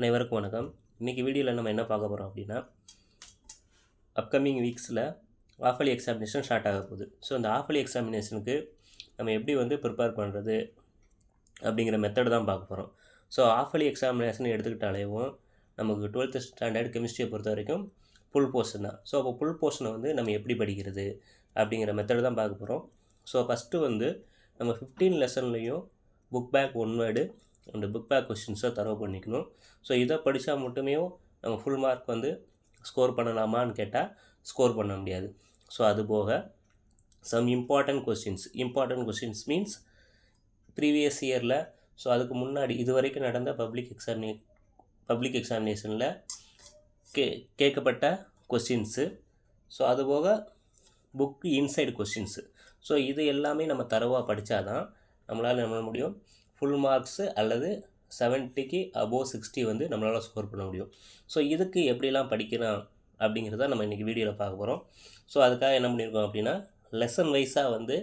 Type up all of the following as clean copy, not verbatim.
அனைவருக்கும் வணக்கம். இன்றைக்கி வீடியோவில் நம்ம என்ன பார்க்க போகிறோம் அப்படின்னா, அப்கமிங் வீக்ஸில் ஆஃபலி எக்ஸாமினேஷன் ஸ்டார்ட் ஆக போகுது. ஸோ அந்த ஆஃபலி எக்ஸாமினேஷனுக்கு நம்ம எப்படி ப்ரிப்பேர் பண்ணுறது அப்படிங்கிற மெத்தட் தான் பார்க்க போகிறோம். ஸோ ஆஃபலி எக்ஸாமினேஷன் எடுத்துக்கிட்டாலேயும் நமக்கு 12th ஸ்டாண்டர்ட் கெமிஸ்ட்ரியை பொறுத்த வரைக்கும் ஃபுல் போர்ஷன் தான். ஸோ அப்போ ஃபுல் போர்ஷனை நம்ம எப்படி படிக்கிறது அப்படிங்கிற மெத்தட் தான் பார்க்க போகிறோம். ஸோ ஃபஸ்ட்டு நம்ம 15 லெசன்லேயும் புக் பேக் 1 வேர்டு அந்த புக் பேக் கொஸ்டின்ஸை தரவு பண்ணிக்கணும். ஸோ இதை படித்தா மட்டுமே நம்ம ஃபுல் மார்க் ஸ்கோர் பண்ணலாமான்னு கேட்டால் ஸ்கோர் பண்ண முடியாது. ஸோ அது போக some important questions means previous இயரில், ஸோ அதுக்கு முன்னாடி இது வரைக்கும் நடந்த பப்ளிக் எக்ஸாமினேஷனில் கேட்கப்பட்ட கொஸ்டின்ஸு, ஸோ அதுபோக புக்கு இன்சைடு கொஸ்டின்ஸு. ஸோ இது எல்லாமே நம்ம தரவாக படித்தா தான் நம்மளால் என்ன முடியும், ஃபுல் மார்க்ஸு அல்லது 70க்கு அபோவ் 60 நம்மளால் ஸ்கோர் பண்ண முடியும். ஸோ இதுக்கு எப்படிலாம் படிக்கலாம் அப்படிங்கிறத நம்ம இன்றைக்கி வீடியோவில் பார்க்க போகிறோம். ஸோ அதுக்காக என்ன பண்ணியிருக்கோம் அப்படின்னா, லெசன் வைஸாக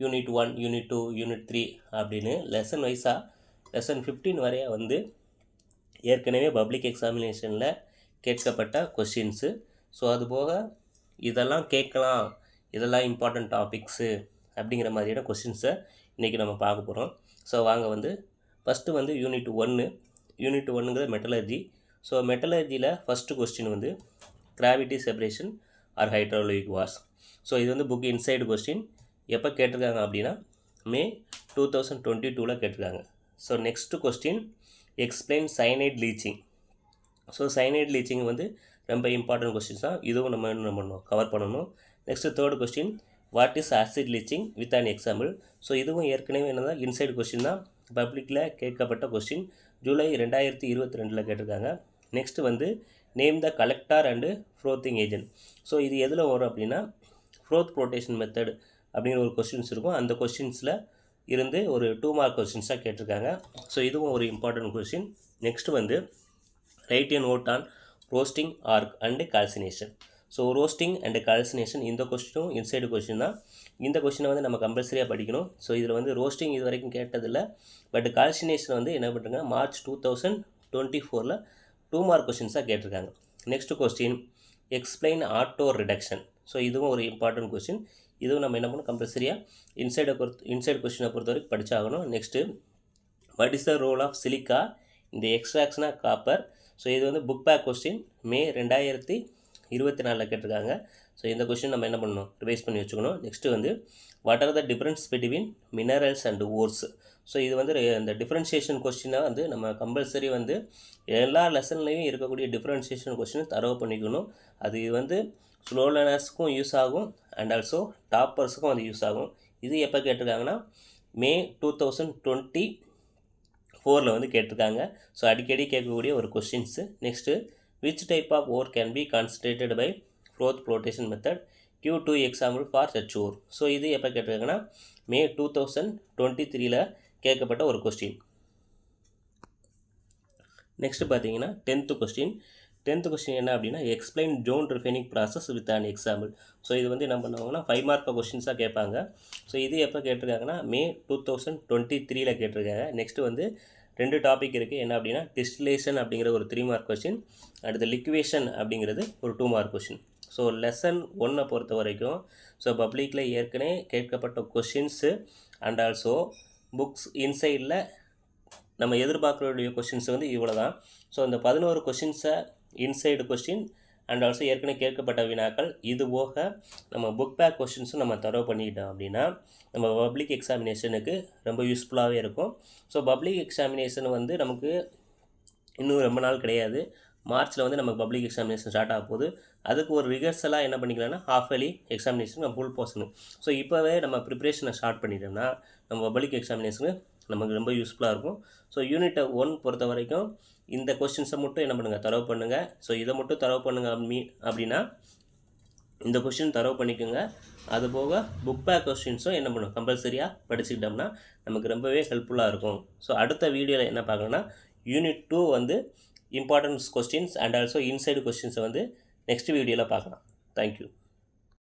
யூனிட் 1, யூனிட் 2, யூனிட் 3 அப்படின்னு லெசன் வைஸாக லெசன் 15 வரைய ஏற்கனவே பப்ளிக் எக்ஸாமினேஷனில் கேட்கப்பட்ட கொஸ்டின்ஸு, ஸோ அதுபோக இதெல்லாம் கேட்கலாம், இதெல்லாம் இம்பார்ட்டன்ட் டாபிக்ஸு அப்படிங்கிற மாதிரியான கொஸ்டின்ஸை இன்றைக்கி நம்ம பார்க்க போகிறோம். ஸோ வாங்க ஃபஸ்ட்டு யூனிட் 1ங்கிற மெட்டலர்ஜி. ஸோ மெட்டலர்ஜியில் first question gravity separation or hydraulic வார்ஸ். ஸோ இது புக் இன்சைடு கொஸ்டின். எப்போ கேட்டிருக்காங்க அப்படின்னா மே 2022 கேட்டிருக்காங்க. So next question explain cyanide leaching. So cyanide leaching ரொம்ப இம்பார்ட்டன்ட் கொஸ்டின்ஸ் தான். இதுவும் நம்ம என்ன பண்ணணும், கவர் பண்ணணும். Next third question what is acid leaching with an example. So இதுவும் ஏற்கனவே என்னதான் இன்சைடு கொஸ்டின் தான், பப்ளிக்கில் கேட்கப்பட்ட கொஸ்டின். ஜூலை 2022 கேட்டிருக்காங்க. Next name the collector and frothing agent. So இது எதில் வரும் அப்படின்னா ஃப்ரோத் ப்ரோட்டேஷன் மெத்தட் அப்படிங்கிற ஒரு கொஸ்டின்ஸ் இருக்கும். அந்த கொஸ்டின்ஸில் இருந்து ஒரு 2 மார்க் கொஸ்டின்ஸாக கேட்டிருக்காங்க. ஸோ இதுவும் ஒரு important question. Next write a note on roasting or and calcination. So roasting and calcination இந்த கொஸ்டினும் இன்சைடு கொஸ்டின் தான். இந்த கொஸ்டினை நம்ம கம்பல்சரியாக படிக்கணும். ஸோ இதில் ரோஸ்டிங் இது வரைக்கும் கேட்டதில்லை, பட் கால்சினேஷன் என்ன பண்ணுறாங்க, மார்ச் 2024 2 மார்க் கொஸ்டின்ஸாக கேட்டிருக்காங்க. Next question explain auto reduction. So இதுவும் ஒரு இம்பார்ட்டன்ட் கொஸ்டின். இதுவும் நம்ம என்ன பண்ணணும், கம்பல்சரியாக இன்சைடு கொஸ்டினை பொறுத்த வரைக்கும் படித்தாகணும். Next what is the role of silica இந்த எக்ஸ்ட்ராக்ஷன் ஆஃப் காப்பர். ஸோ இது புக் பேக் கொஸ்டின், மே 2024 கேட்டிருக்காங்க. ஸோ இந்த கொஸ்டின் நம்ம என்ன பண்ணணும், ரிவைஸ் பண்ணி வச்சுக்கணும். Next what are the difference between minerals and ores. So இது இந்த டிஃப்ரென்ஷியேஷன் கொஸ்டினை நம்ம கம்பல்சரி எல்லா லெசன்லேயும் இருக்கக்கூடிய டிஃப்ரென்ஷியேஷன் கொஸ்டின் தரவு பண்ணிக்கணும். அது ஸ்லோ லேர்னர்ஸுக்கும் யூஸ் ஆகும் அண்ட் ஆல்சோ டாப்பர்ஸுக்கும் யூஸ் ஆகும். இது எப்போ கேட்டிருக்காங்கன்னா மே 2024 கேட்டிருக்காங்க. ஸோ அடிக்கடி கேட்கக்கூடிய ஒரு questions. Next which type of ore can be concentrated by froth flotation method, give 2 example for such ore. So இது எப்போ கேட்டிருக்காங்கன்னா மே 2023 கேட்கப்பட்ட ஒரு கொஸ்டின். நெக்ஸ்ட் பார்த்தீங்கன்னா 10th கொஸ்டின் என்ன அப்படின்னா explain zone refining process with an example. So இது என்ன பண்ணுவாங்கன்னா 5 மார்க் கொஸ்டின்ஸாக கேட்பாங்க. ஸோ இது எப்போ கேட்டிருக்காங்கன்னா மே 2023 கேட்டிருக்காங்க. நெக்ஸ்ட்டு 2 டாபிக் இருக்குது. என்ன அப்படின்னா டிஸ்டிலேஷன் அப்படிங்கிற ஒரு 3 மார்க் கொஸ்டின், அடுத்து லிக்வேஷன் அப்படிங்கிறது ஒரு 2 மார்க் கொஸ்டின். ஸோ லெசன் 1 பொறுத்த வரைக்கும் ஸோ பப்ளிக்கில் ஏற்கனவே கேட்கப்பட்ட கொஸ்டின்ஸு அண்ட் ஆல்சோ புக்ஸ் இன்சைடில் நம்ம எதிர்பார்க்கக்கூடிய கொஸ்டின்ஸ் இவ்வளோ தான். ஸோ இந்த 11 கொஸ்டின்ஸை இன்சைடு கொஸ்டின் அண்ட் ஆல்சோ ஏற்கனவே கேட்கப்பட்ட வினாக்கள், இது போக நம்ம புக் பேக் கொஸ்டின்ஸும் நம்ம தரவு பண்ணிக்கிட்டோம் அப்படின்னா நம்ம பப்ளிக் எக்ஸாமினேஷனுக்கு ரொம்ப யூஸ்ஃபுல்லாகவே இருக்கும். ஸோ பப்ளிக் எக்ஸாமினேஷன் நமக்கு இன்னும் ரொம்ப நாள் கிடையாது. மார்ச்சில் நமக்கு பப்ளிக் எக்ஸாமினேஷன் ஸ்டார்ட் ஆக போகுது. அதுக்கு ஒரு ரிகர்சலாக என்ன பண்ணிக்கலாம்னா ஹாஃப் இயர்லி எக்ஸாமினேஷன் நம்ம ஃபுல் போர்ஷனு. ஸோ இப்போவே நம்ம ப்ரிப்ரேஷனை ஸ்டார்ட் பண்ணிட்டோம்னா நம்ம பப்ளிக் எக்ஸாமினேஷனுக்கு நமக்கு ரொம்ப யூஸ்ஃபுல்லாக இருக்கும். ஸோ யூனிட் 1 பொறுத்த வரைக்கும் இந்த கொஸ்டின்ஸை மட்டும் என்ன பண்ணுங்கள், தரவு பண்ணுங்கள். ஸோ இதை மட்டும் தரவு பண்ணுங்கள் அப்படின்னா இந்த கொஸ்டின் தரவு பண்ணிக்கோங்க. அதுபோக புக் பேக் கொஸ்டின்ஸும் என்ன பண்ணும், கம்பல்சரியாக படிச்சுக்கிட்டோம்னா நமக்கு ரொம்பவே ஹெல்ப்ஃபுல்லாக இருக்கும். ஸோ அடுத்த வீடியோவில் என்ன பார்க்கணும்னா unit 2 importance questions and also inside கொஸ்டின்ஸை நெக்ஸ்ட் வீடியோவில் பார்க்கலாம். தேங்க்யூ.